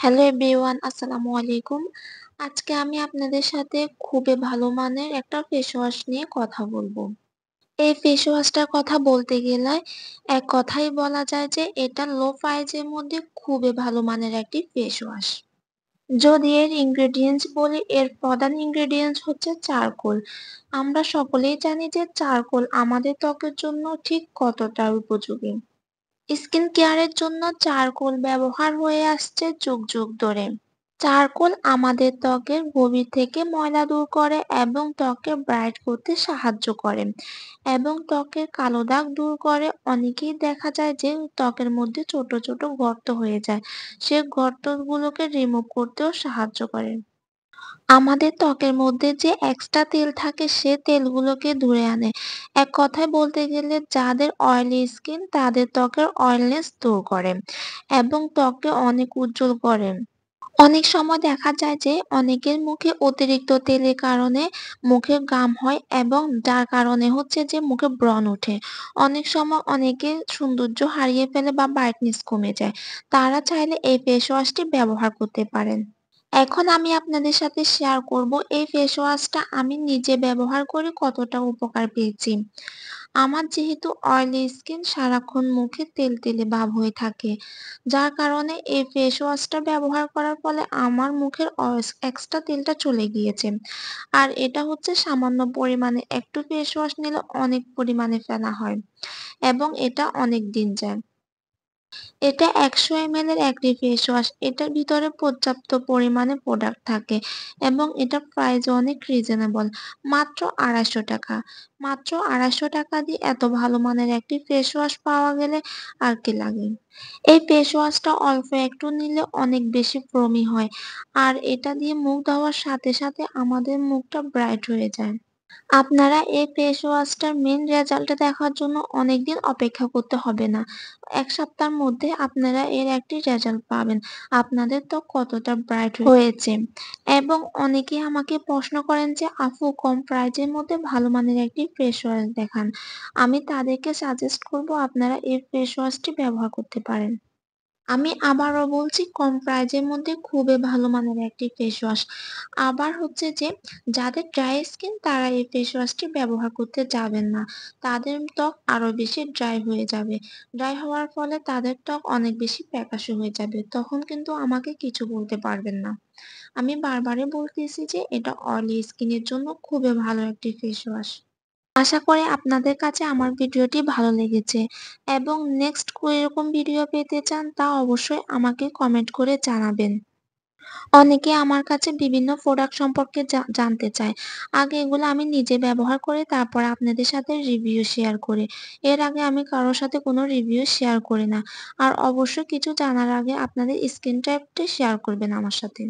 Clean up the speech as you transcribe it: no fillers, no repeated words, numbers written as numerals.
Hello everyone, আসসালামু আলাইকুম। আজকে আমি আপনাদের সাথে খুবই ভালো মানের একটা ফেস ওয়াশ নিয়ে কথা বলবো। এই ফেস ওয়াশটার কথা বলতে গেলে এক কথায় বলা যায় যে এটা লো প্রাইজের মধ্যে খুবই ভালো মানের একটি ফেস ওয়াশ। যদি এর ইনগ্রেডিয়েন্টস বলি, এর প্রধান ইনগ্রেডিয়েন্টস হচ্ছে চারকোল। আমরা সকলেই জানি যে চারকোল আমাদের ত্বকের জন্য ঠিক কতটা উপযোগী। স্কিন কেয়ারের জন্য চারকোল ব্যবহার হয়ে আসছে যুগ যুগ ধরে। চারকোল আমাদের ত্বকের গভীর থেকে ময়লা দূর করে এবং ত্বকে ব্রাইট করতে সাহায্য করে এবং ত্বকের কালো দাগ দূর করে। অনেকেই দেখা যায় যে ত্বকের মধ্যে ছোট ছোট গর্ত হয়ে যায়, সে গর্তগুলোকে রিমুভ করতেও সাহায্য করে। আমাদের ত্বকের মধ্যে যে এক্সট্রা তেল থাকে সে তেলগুলোকে ধুয়ে আনে। এক কথায় বলতে গেলে যাদের অয়েলি স্কিন তাদের ত্বকের অয়েলনেস দূর করে এবং ত্বককে অনেক উজ্জ্বল করে। অনেক সময় দেখা যায় যে অনেকের মুখে অতিরিক্ত তেলের কারণে মুখে ঘাম হয় এবং যার কারণে হচ্ছে যে মুখে ব্রণ ওঠে। অনেক সময় অনেকের সৌন্দর্য হারিয়ে ফেলে বা ব্রাইটনেস কমে যায়। তারা চাইলে এই ফেস ওয়াশটি ব্যবহার করতে পারেন। এখন আমি আপনাদের সাথে শেয়ার করব এই ফেস ওয়াশটা আমি নিজে ব্যবহার করে কতটা উপকার পেয়েছি। আমার যেহেতু অয়েলি স্কিন, সারাক্ষণ মুখে তেলতেলে ভাব হয়ে থাকে, যার কারণে এই ফেস ওয়াশটা ব্যবহার করার ফলে আমার মুখের এক্সট্রা তেলটা চলে গিয়েছে। আর এটা হচ্ছে সামান্য পরিমাণে, একটু ফেস ওয়াশ নিলে অনেক পরিমাণে ফেলা হয় এবং এটা অনেক দিন যায়। এটা ১০০ ml এর একটি ফেস ওয়াশ। এটার ভিতরে পর্যাপ্ত পরিমাণে প্রোডাক্ট থাকে এবং এটার প্রাইসও অনেক রিজনেবল। মাত্র ৳২৫০। মাত্র ৳২৫০ দিয়ে এত ভালো মানের একটি ফেস ওয়াশ পাওয়া গেলে আর কি লাগে। এই ফেস ওয়াশটা অল্প একটু নিলে অনেক বেশি ফোমি হয় আর এটা দিয়ে মুখ ধোয়ার সাথে সাথে আমাদের মুখটা ব্রাইট হয়ে যায়। আপনারা এই ফেস ওয়াশটার মেইন রেজাল্ট দেখার জন্য অনেকদিন অপেক্ষা করতে হবে না। ১ সপ্তাহের মধ্যে আপনারা এর একটি রেজাল্ট পাবেন। আপনাদের ত্বক কতটা ব্রাইট হয়েছে। এবং অনেকেই আমাকে প্রশ্ন করেন যে আপু, কম প্রাইজের মধ্যে ভালো মানের একটি ফেস ওয়াশ দেখান। আমি তাদেরকে সাজেস্ট করব আপনারা এই ফেস ওয়াশটি ব্যবহার করতে পারেন। আমি আবারও বলছি, কম প্রাইজের মধ্যে খুবই ভালো মানের একটি ফেস ওয়াশ। আবার হচ্ছে যে যাদের ড্রাই স্কিন তারা এই ফেস ওয়াশটি ব্যবহার করতে যাবেন না। তাদের ত্বক আরো বেশি ড্রাই হয়ে যাবে। ড্রাই হওয়ার ফলে তাদের ত্বক অনেক বেশি ফ্যাকাশে হয়ে যাবে। তখন কিন্তু আমাকে কিছু বলতে পারবেন না। আমি বারবারই বলতেছি যে এটা অয়েলি স্কিনের জন্য খুবই ভালো একটি ফেস ওয়াশ। আশা করি আপনাদের কাছে আমার ভিডিওটি ভালো লেগেছে এবং নেক্সট এরকম ভিডিও পেতে চান তা অবশ্যই আমাকে কমেন্ট করে জানাবেন। অনেকে আমার কাছে বিভিন্ন প্রোডাক্ট সম্পর্কে জানতে চায়। আগে এগুলো আমি নিজে ব্যবহার করে তারপর আপনাদের সাথে রিভিউ শেয়ার করি। এর আগে আমি কারো সাথে কোনো রিভিউ শেয়ার করি না। আর অবশ্যই কিছু জানার আগে আপনাদের স্কিন টাইপটা শেয়ার করবেন আমার সাথে।